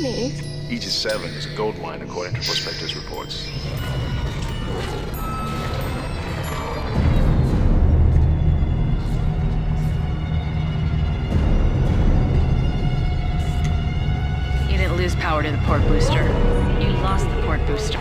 happening? Aegis 7 is a gold mine according to prospectors' reports. You didn't lose power to the port booster. You lost the port booster.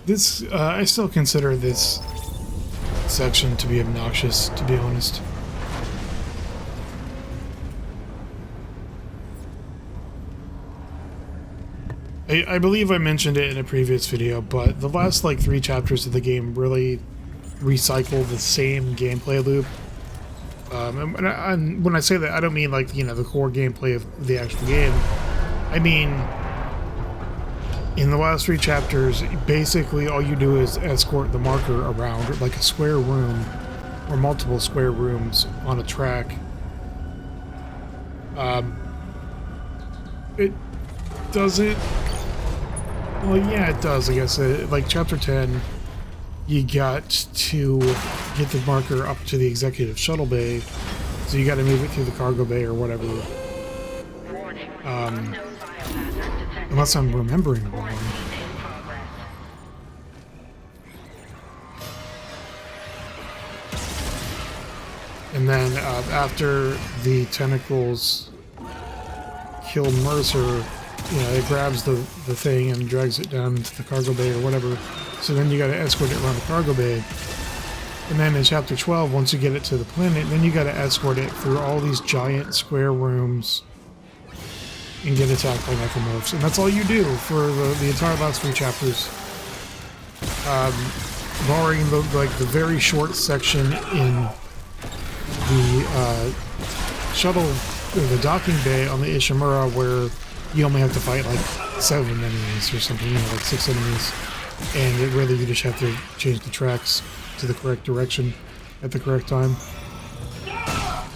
This, I still consider this section to be obnoxious, to be honest. I believe I mentioned it in a previous video, but the last, like, 3 chapters of the game really recycle the same gameplay loop. And when I say that, I don't mean, like, you know, the core gameplay of the actual game. I mean, in the last 3 chapters, basically all you do is escort the marker around like a square room or multiple square rooms on a track. It doesn't... Well, yeah, it does, I guess. Like chapter 10, you got to get the marker up to the executive shuttle bay, so you got to move it through the cargo bay or whatever. Unless I'm remembering wrong. And then after the tentacles kill Mercer, you know, it grabs the thing and drags it down into the cargo bay or whatever. So then you got to escort it around the cargo bay. And then in chapter 12, once you get it to the planet, then you got to escort it through all these giant square rooms and get attacked by necromorphs. And that's all you do for the entire last 3 chapters. Barring the very short section in the shuttle, or the docking bay on the Ishimura, where you only have to fight like 7 enemies or something, you know, like 6 enemies. And it really, you just have to change the tracks to the correct direction at the correct time.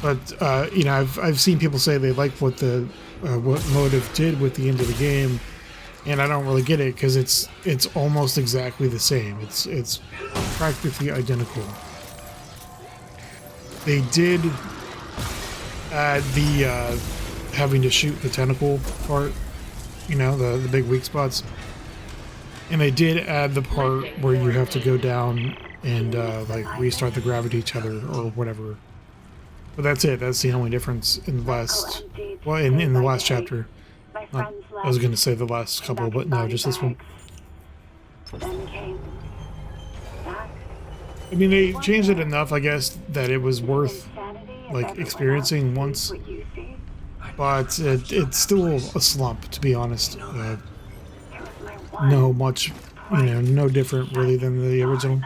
But, you know, I've seen people say they like what Motive did with the end of the game, and I don't really get it, because it's almost exactly the same. It's practically identical. They did add the having to shoot the tentacle part, you know, the big weak spots. And they did add the part where you have to go down and like restart the gravity tether or whatever. But that's it. That's the only difference in the last, well, in the last chapter. I was going to say the last couple, but no, just this one. I mean, they changed it enough, I guess, that it was worth, like, experiencing once. But it's still a slump, to be honest. No much, you know, no different, really, than the original.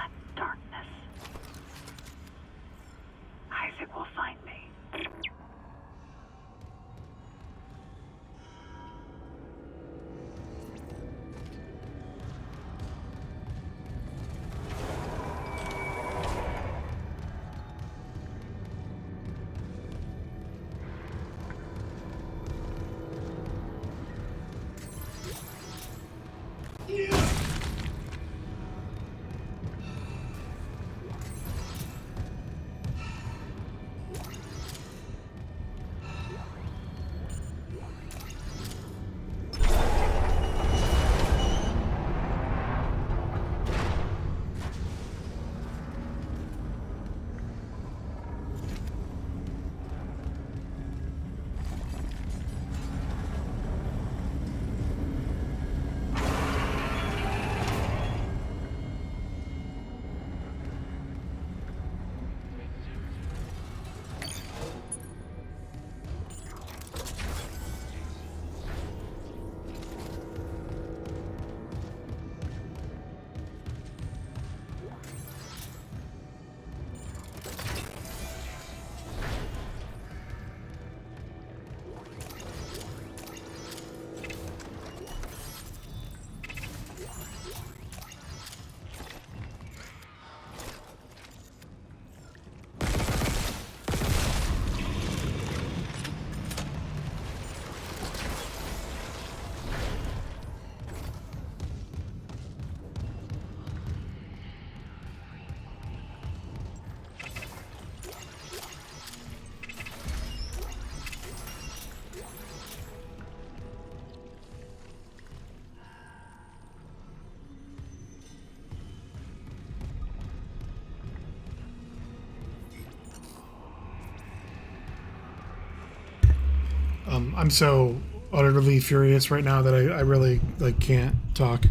I'm so utterly furious right now that I really like can't talk.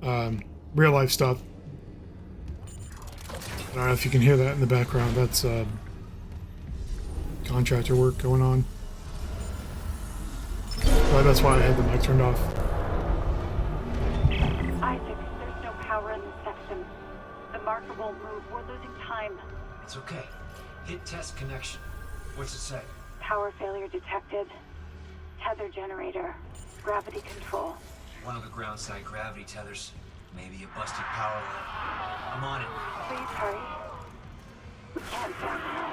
Real life stuff. I don't know if you can hear that in the background. That's contractor work going on. But that's why I had the mic turned off. Isaac, there's no power in this section. The marker won't move. We're losing time. It's okay. Hit test connection. What's it say? Power failure detected. Tether generator. Gravity control. One of the ground side gravity tethers. Maybe a busted power line. I'm on it. Please hurry. We can't stand now.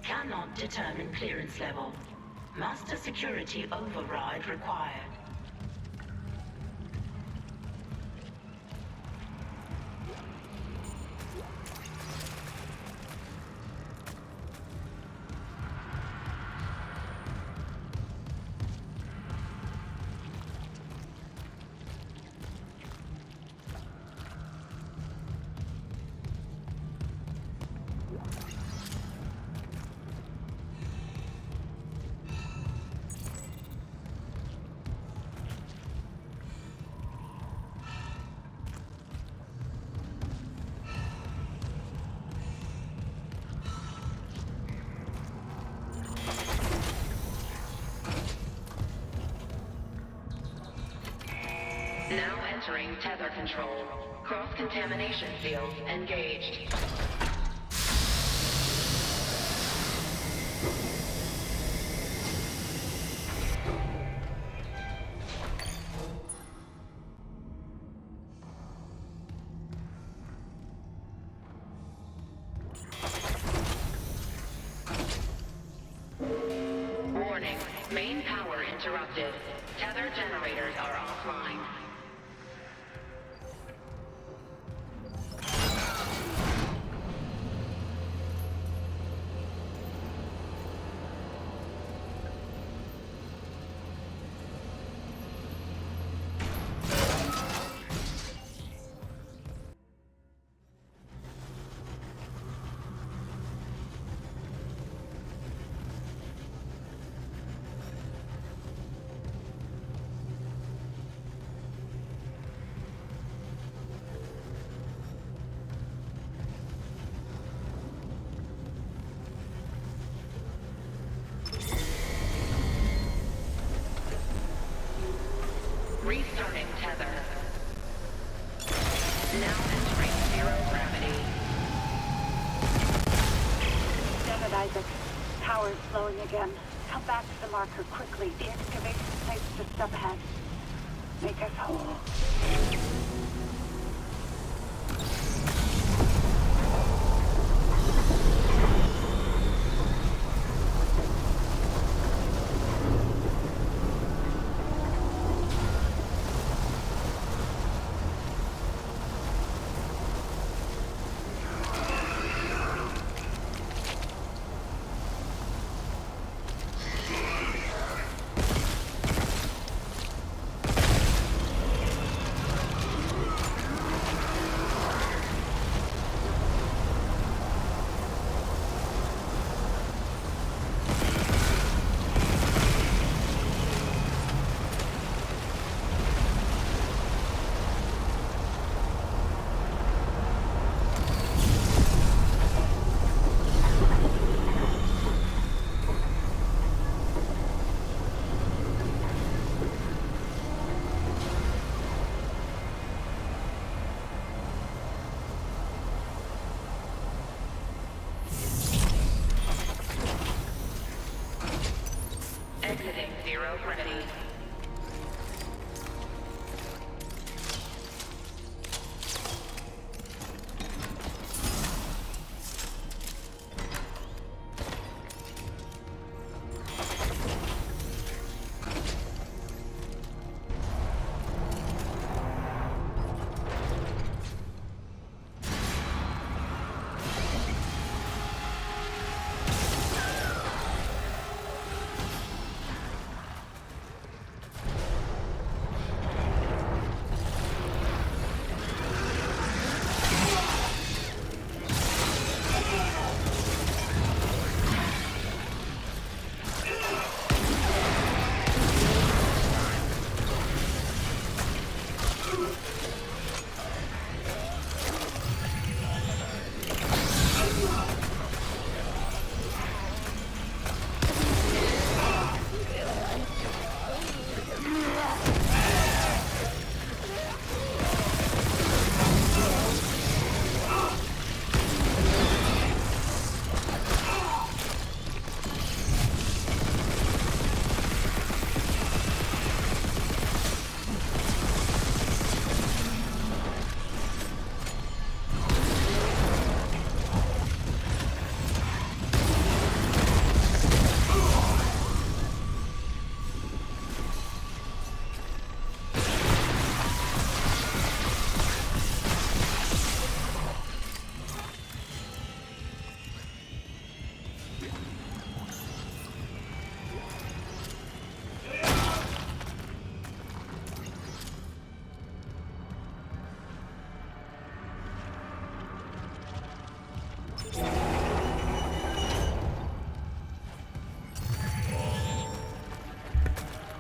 Cannot determine clearance level. Master security override required. Now entering tether control. Cross-contamination field engaged. Warning. Main power interrupted. Tether generators are offline. Restarting tether. Now entering zero gravity. Damn it, Isaac. Power is flowing again. Come back to the marker quickly. The excavation site's just up ahead. Make us whole. Exiting zero gravity.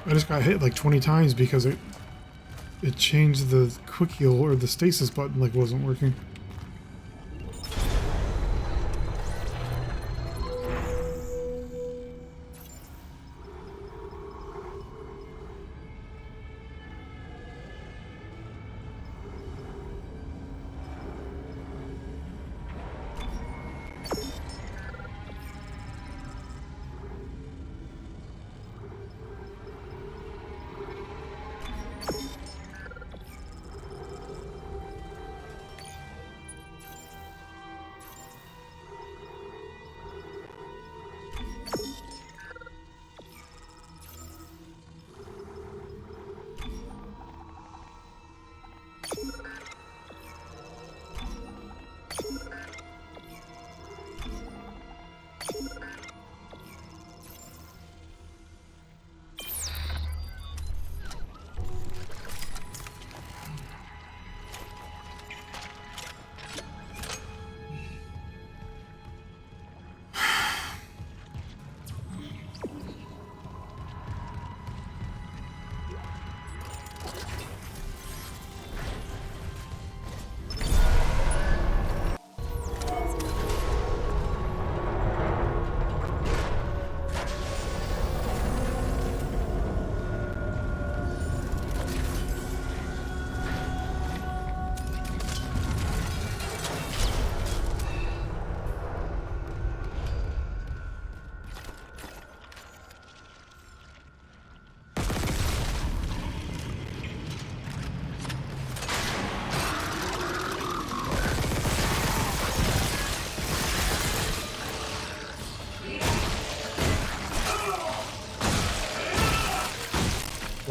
I just got hit like 20 times because it changed the quick heal, or the stasis button like wasn't working.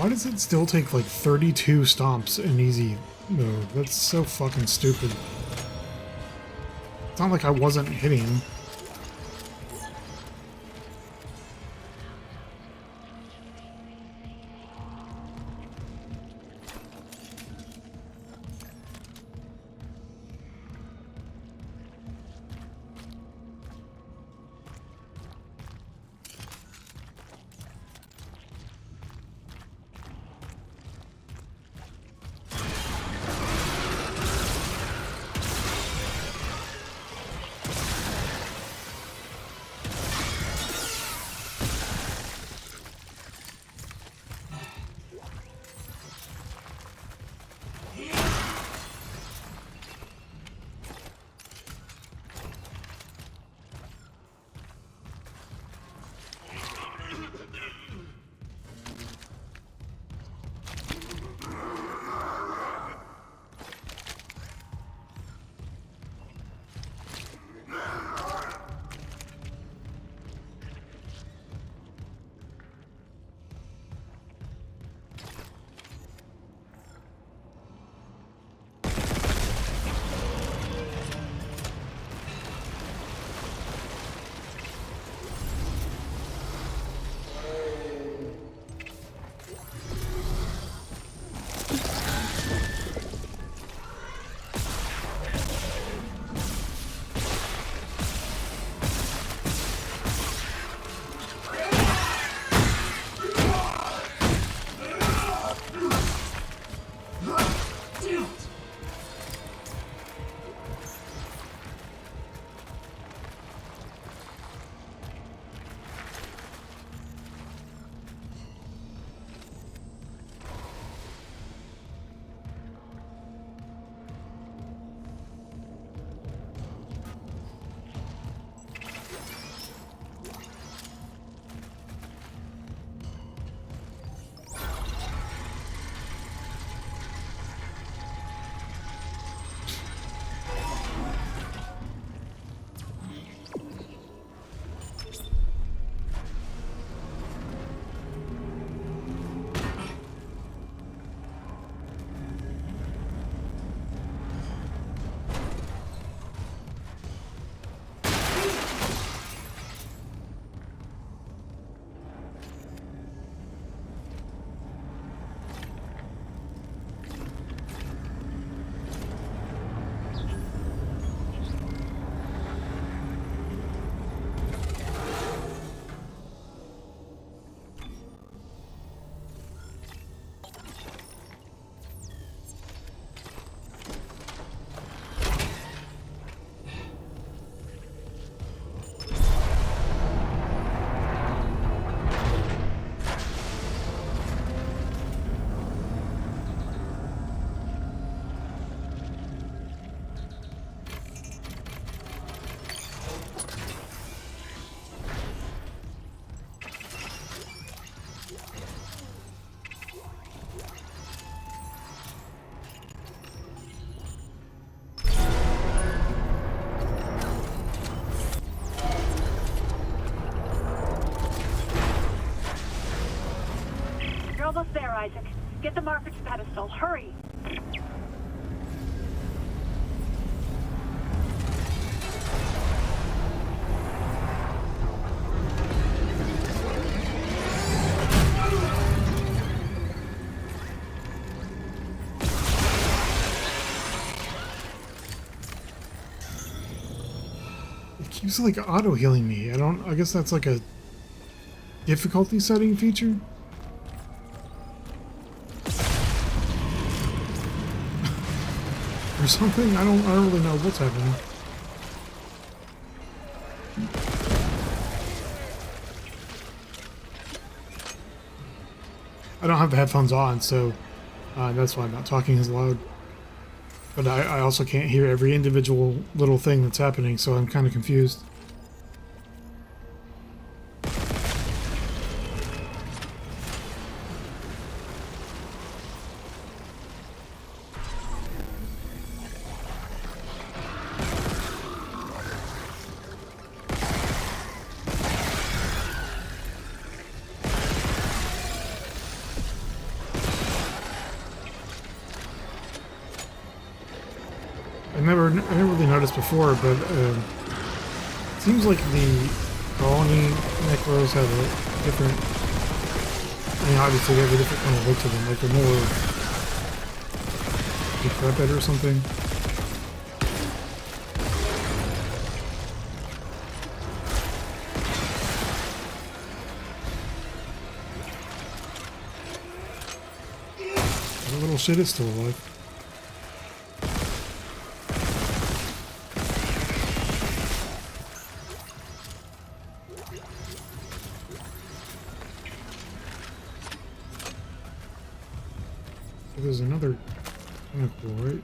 Why does it still take like 32 stomps in easy mode? That's so fucking stupid. It's not like I wasn't hitting him. You're almost there, Isaac. Get the marker's pedestal. Hurry! It keeps like auto healing me. I guess that's like a difficulty setting feature. Or something. I don't really know what's happening. I don't have the headphones on, so that's why I'm not talking as loud. But I also can't hear every individual little thing that's happening, so I'm kind of confused. I never really noticed before, but it seems like the colony necros have a different. I mean, obviously they have a different kind of look to them. Like they're more decrepit or something. That little shit is still alive. There's another tentacle, right?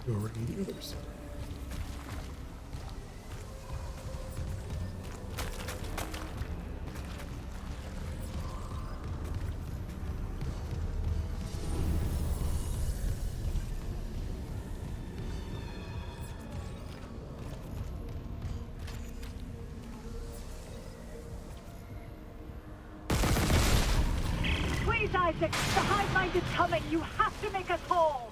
Go around the other side. Please, Isaac, the Hivemind is coming. You have to make us whole.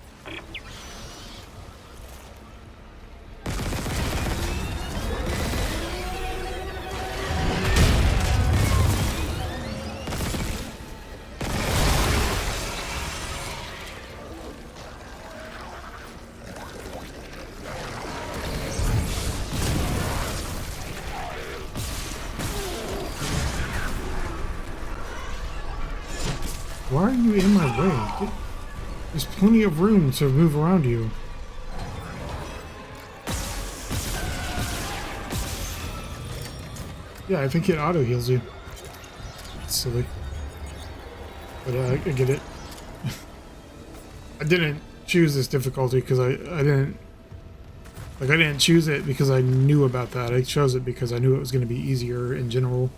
Why are you in my way? There's plenty of room to move around you. Yeah, I think it auto heals you. It's silly. But I get it. I didn't choose this difficulty because I didn't choose it because I knew about that. I chose it because I knew it was going to be easier in general.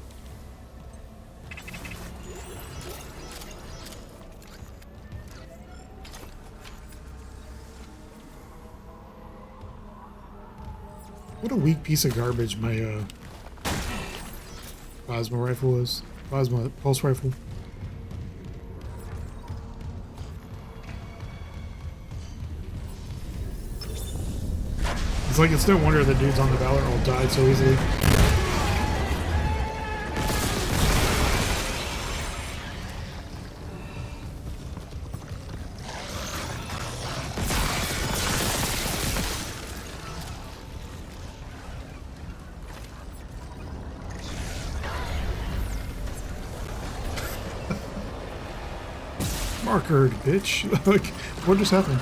What a weak piece of garbage my plasma rifle is. Plasma pulse rifle. It's like it's no wonder the dudes on the Valor all died so easily. Markered, bitch. Like, what just happened?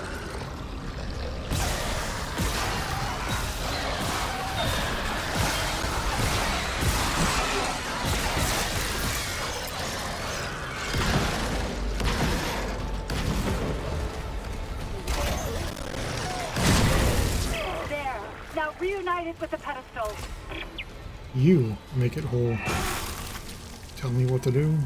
There. Now reunited with the pedestal. You make it whole. Tell me what to do.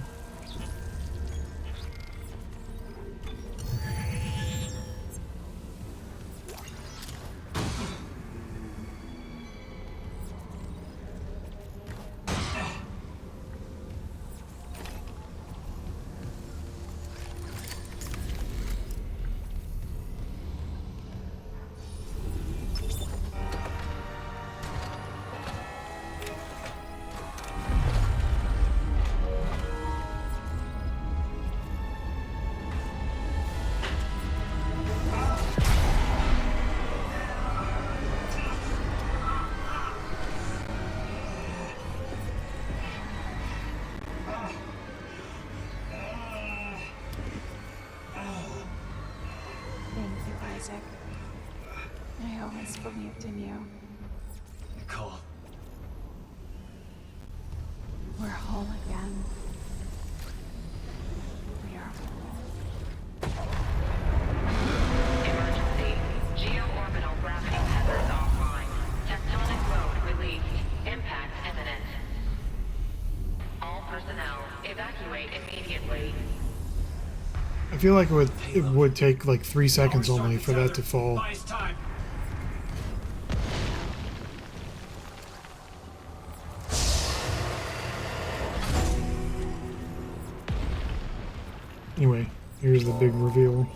Thank you, Isaac. I always believed in you. Nicole. We're whole again. We are whole. Emergency. Geo-orbital gravity tethers offline. Tectonic load released. Impact imminent. All personnel, evacuate immediately. I feel like it would take like 3 seconds only for that to fall. Buys time. Anyway, here's the big reveal.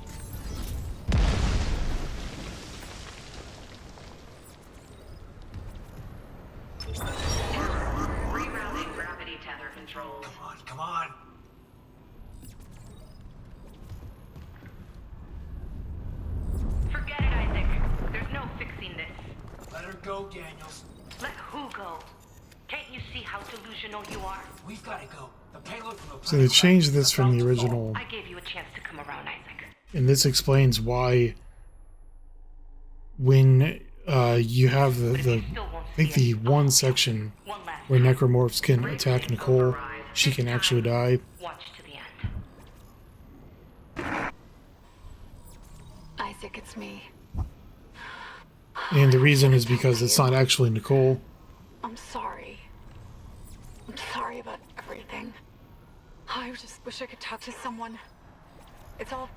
go, Daniels. Let who go? Can't you see how delusional you are? We've got to go. The payload from the So they changed this from the about to fall. original, I gave you a chance to come around, Isaac. and this explains why when you have the I think the one section One last where time. necromorphs can attack Nicole, she can actually die. Watch to the end. Isaac, it's me. And the reason is because it's not actually Nicole. I'm sorry. I'm sorry about everything. I just wish I could talk to someone. It's all...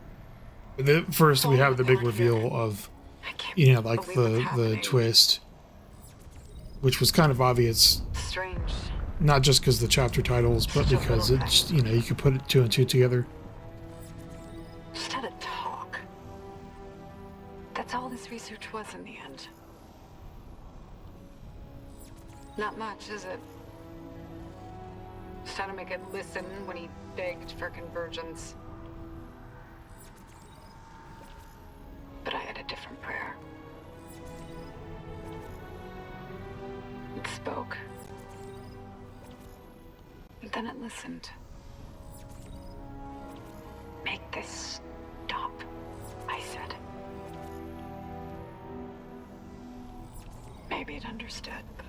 First, we have the big reveal of, I can't you know, like believe what's the happening. twist, which was kind of obvious, Strange. not just because the chapter titles, but Such a because little it's, you know, you could put two and two together. Just had a talk. That's all this research was in the end. Not much, is it? Just had to make it listen when he begged for convergence. But I had a different prayer. It spoke. And then it listened. Make this stop, I said. Maybe it understood, but...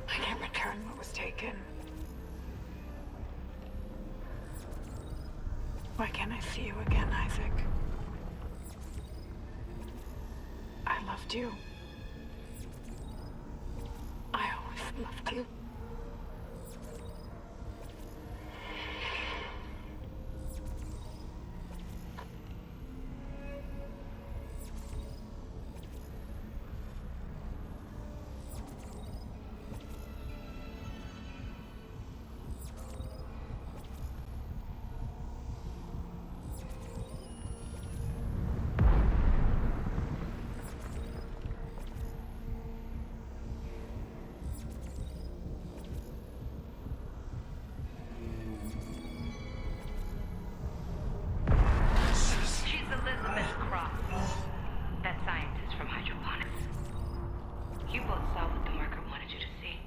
I can't return what was taken. Why can't I see you again, Isaac? I loved you. I always loved you. She's Elizabeth Cross, that scientist from hydroponics. You both saw what the marker wanted you to see.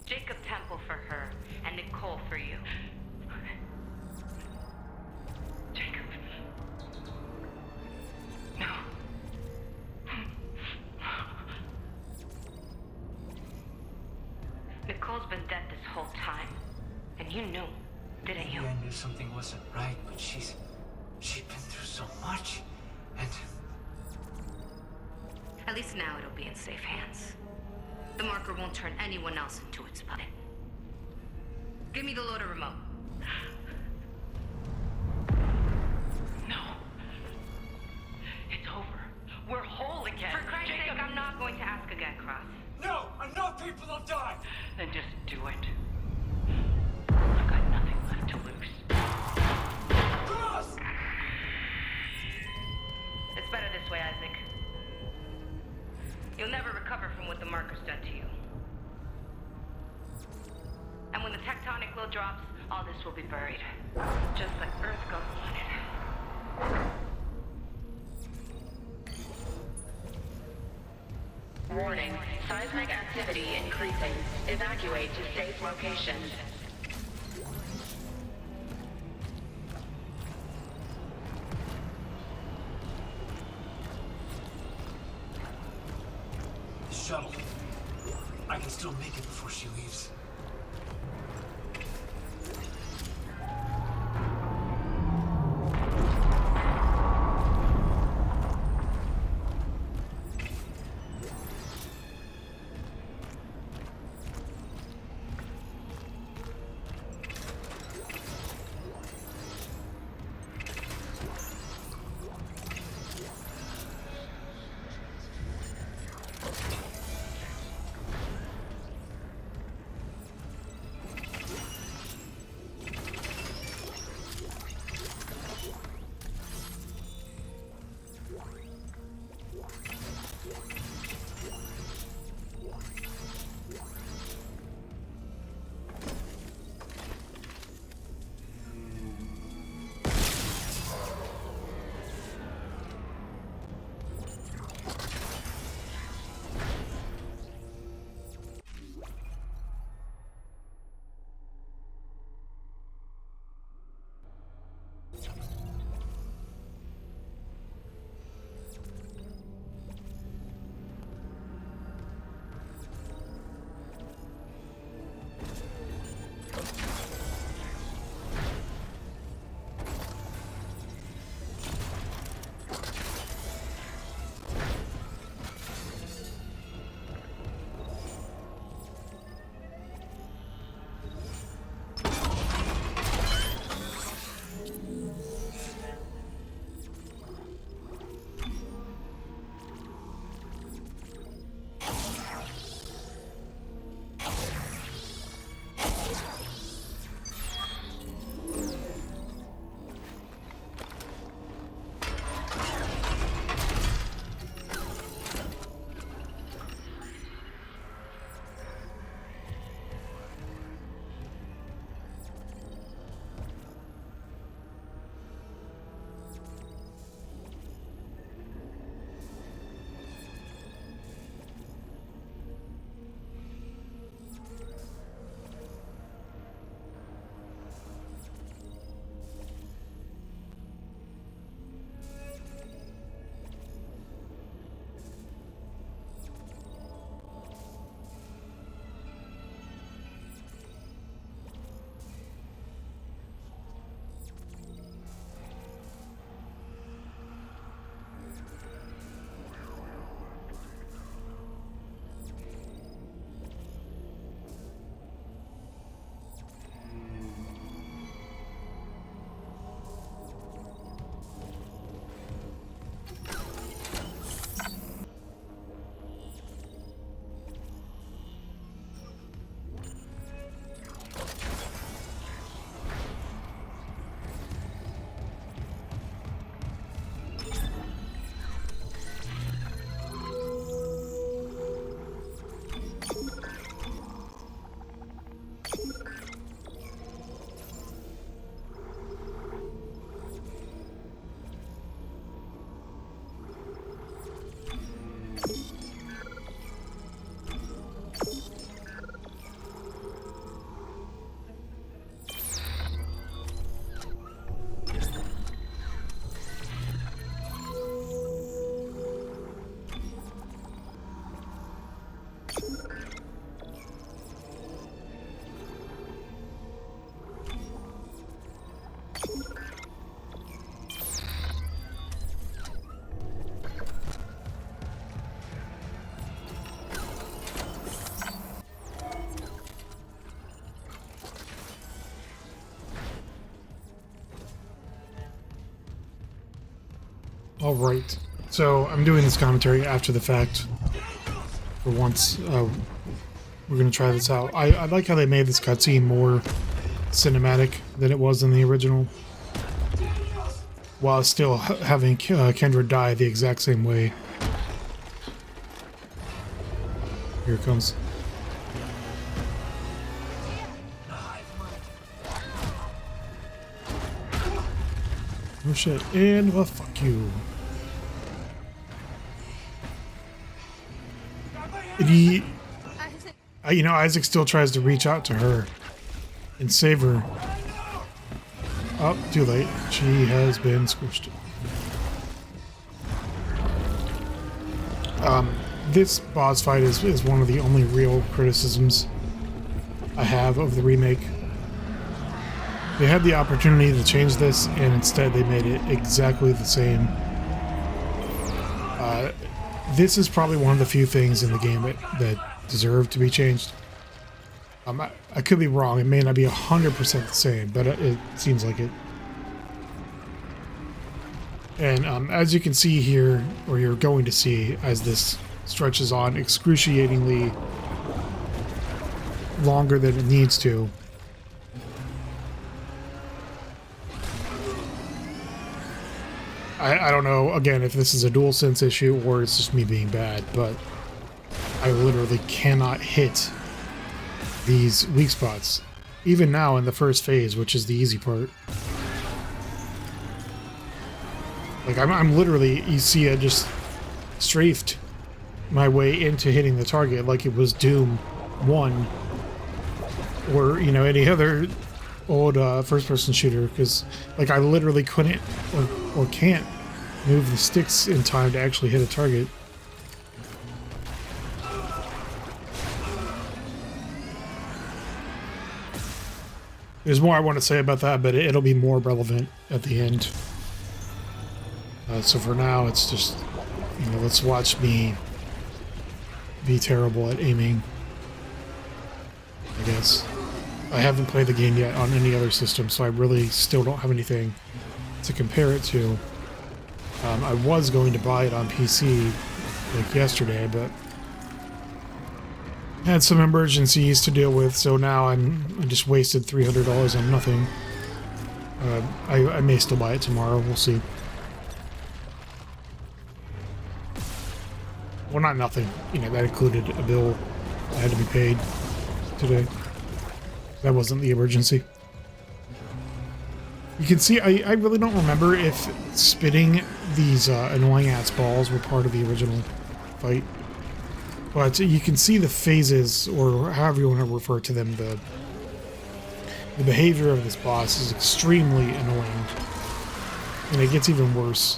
Jacob Temple for her, and Nicole for you. Jacob. No. Nicole's been dead this whole time. And you knew, didn't you? Yeah, I knew something wasn't right, but she's been through so much. And At least now it'll be in safe hands. The marker won't turn anyone else into its puppet. Give me the loader remote. No. It's over. We're whole again. For Christ's sake, I'm not going to ask again, Cross. no, enough people have died. Then just do it. I've got nothing left to lose. Cross! It's better this way, Isaac. You'll never recover from what the marker's done to you. And when the tectonic load drops, all this will be buried. Just like Earth God wanted. Warning. Seismic activity increasing. Evacuate to safe location. The shuttle. I can still make it before she leaves. All right. So I'm doing this commentary after the fact. For once, we're gonna try this out. I like how they made this cutscene more cinematic than it was in the original, while still having Kendra die the exact same way. Here it comes. Oh shit, and well, fuck you. He, you know, Isaac still tries to reach out to her and save her. Oh, too late. She has been squished. This boss fight is one of the only real criticisms I have of the remake. They had the opportunity to change this, and instead they made it exactly the same. This is probably one of the few things in the game that deserve to be changed. I could be wrong. It may not be 100% the same, but it seems like it. And as you can see here, or you're going to see as this stretches on excruciatingly longer than it needs to, I don't know, again, if this is a DualSense issue or it's just me being bad, but I literally cannot hit these weak spots. Even now in the first phase, which is the easy part. Like, I'm literally, you see, I just strafed my way into hitting the target like it was Doom 1 or, you know, any other old first-person shooter, because, like, I literally couldn't or can't move the sticks in time to actually hit a target. There's more I want to say about that, but it'll be more relevant at the end. So for now, it's just, you know, let's watch me be terrible at aiming, I guess. I haven't played the game yet on any other system, so I really still don't have anything to compare it to. I was going to buy it on PC like yesterday, but had some emergencies to deal with, so now I just wasted $300 on nothing. I may still buy it tomorrow, we'll see. Well, not nothing. You know, that included a bill that had to be paid today. That wasn't the emergency. You can see, I really don't remember if spitting these annoying-ass balls were part of the original fight. But you can see the phases, or however you want to refer to them, the behavior of this boss is extremely annoying. And it gets even worse.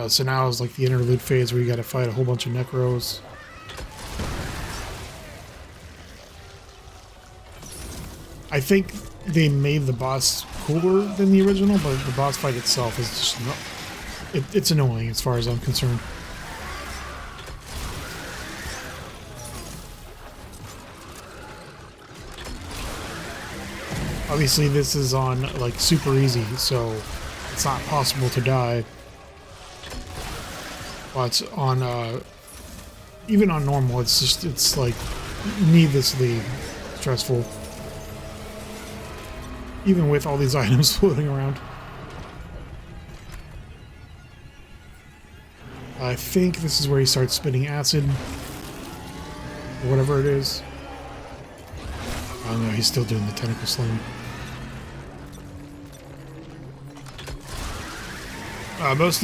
So now is like the interlude phase where you gotta fight a whole bunch of Necros. I think they made the boss cooler than the original, but the boss fight itself is just not... It's annoying as far as I'm concerned. Obviously this is on like super easy, so it's not possible to die. But on even on normal, it's like needlessly stressful. Even with all these items floating around. I think this is where he starts spitting acid. Or whatever it is. Oh no, he's still doing the tentacle slam. Most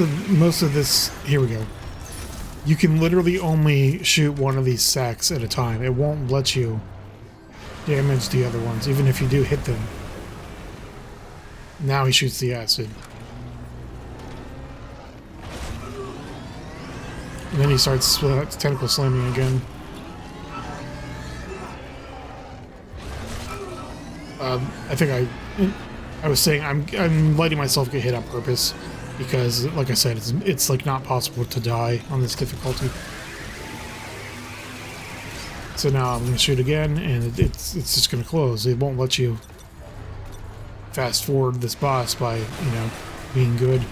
of this, here we go. You can literally only shoot one of these sacks at a time. It won't let you damage the other ones, even if you do hit them. Now he shoots the acid. And then he starts tentacle slamming again. I think I was saying I'm letting myself get hit on purpose because, like I said, it's like not possible to die on this difficulty. So now I'm gonna shoot again, and it's just gonna close. It won't let you fast forward this boss by, you know, being good.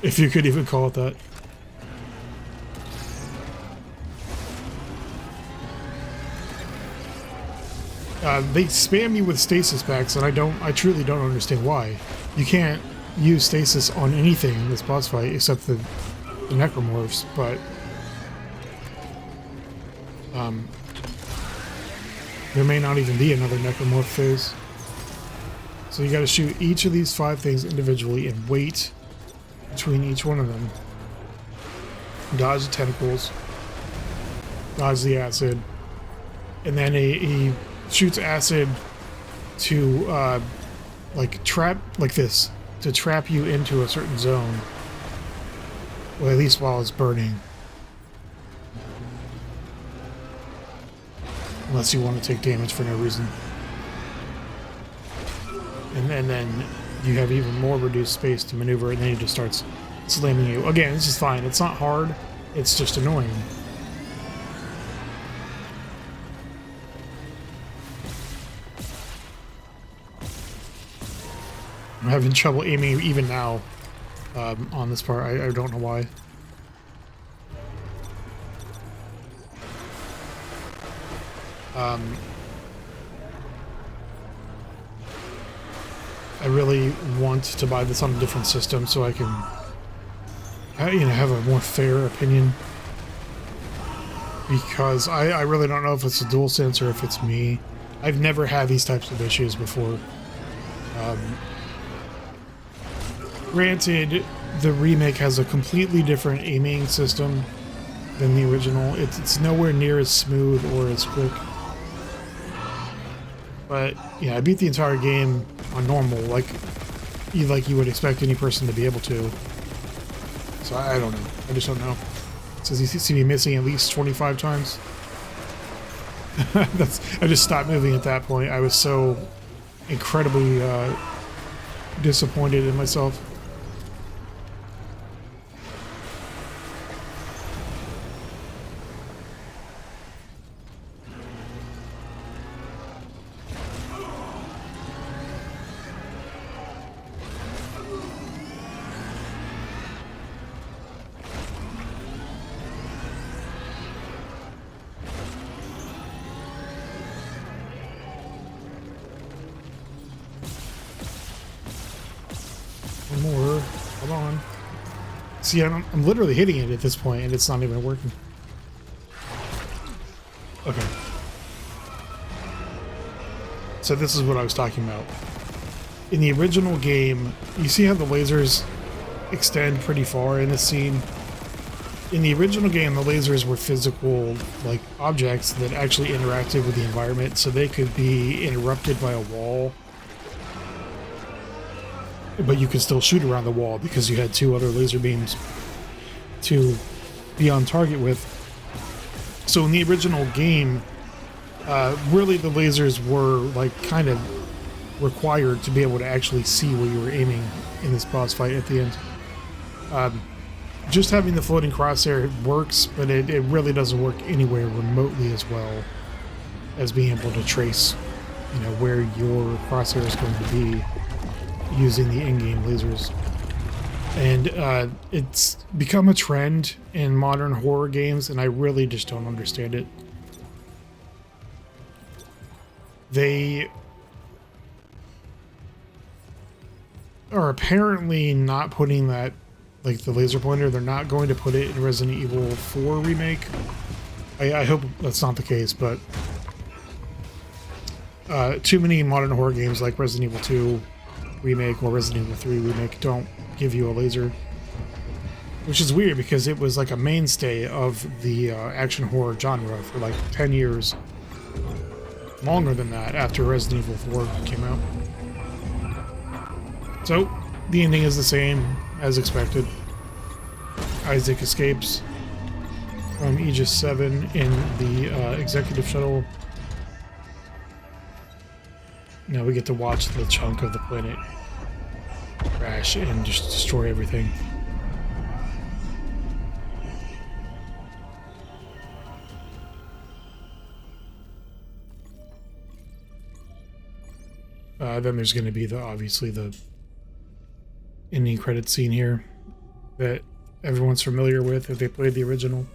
If you could even call it that. They spam you with stasis packs, and I truly don't understand why. You can't use stasis on anything in this boss fight except the necromorphs, but there may not even be another necromorph phase. So you gotta shoot each of these 5 things individually and wait between each one of them. Dodge the tentacles, dodge the acid, and then he shoots acid to like trap, like this, to trap you into a certain zone. Well, at least while it's burning. Unless you want to take damage for no reason. And then you have even more reduced space to maneuver, and then he just starts slamming you. Again, this is fine. It's not hard. It's just annoying. I'm having trouble aiming even now on this part. I don't know why. I really want to buy this on a different system so I can, have a more fair opinion. Because I really don't know if it's a DualSense or if it's me. I've never had these types of issues before. Granted, the remake has a completely different aiming system than the original. It's nowhere near as smooth or as quick. But yeah, I beat the entire game on normal, like you would expect any person to be able to. So I don't know. I just don't know. It says you see me missing at least 25 times. I just stopped moving at that point. I was so incredibly disappointed in myself. More. Come on. See, I'm literally hitting it at this point, and it's not even working. Okay. So this is what I was talking about. In the original game, you see how the lasers extend pretty far in this scene? In the original game, the lasers were physical, like, objects that actually interacted with the environment, so they could be interrupted by a wall. But you could still shoot around the wall because you had 2 other laser beams to be on target with. So in the original game, really the lasers were like kind of required to be able to actually see where you were aiming in this boss fight at the end. Just having the floating crosshair works, but it really doesn't work anywhere remotely as well as being able to trace, where your crosshair is going to be using the in-game lasers. And it's become a trend in modern horror games, and I really just don't understand it. They are apparently not putting that, like the laser pointer, they're not going to put it in Resident Evil 4 Remake. I hope that's not the case, but too many modern horror games like Resident Evil 2 Remake or Resident Evil 3 Remake don't give you a laser, which is weird because it was like a mainstay of the action horror genre for like 10 years, longer than that after Resident Evil 4 came out. So the ending is the same as expected. Isaac escapes from Aegis 7 in the executive shuttle. Now we get to watch the chunk of the planet crash and just destroy everything. Then there's going to be obviously the ending credit scene here. that everyone's familiar with if they played the original.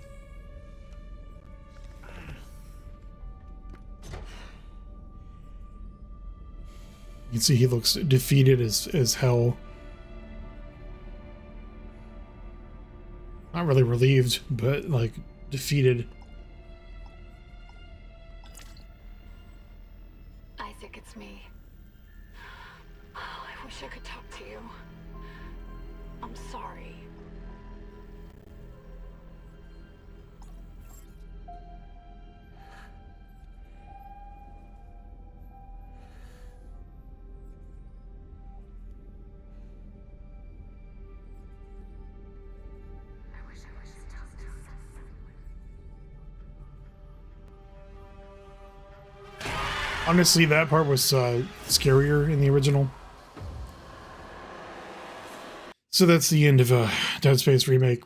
You can see he looks defeated as hell. Not really relieved, but like defeated. Isaac, it's me. Oh, I wish I could talk to you. I'm sorry. Honestly, that part was scarier in the original. So that's the end of Dead Space Remake.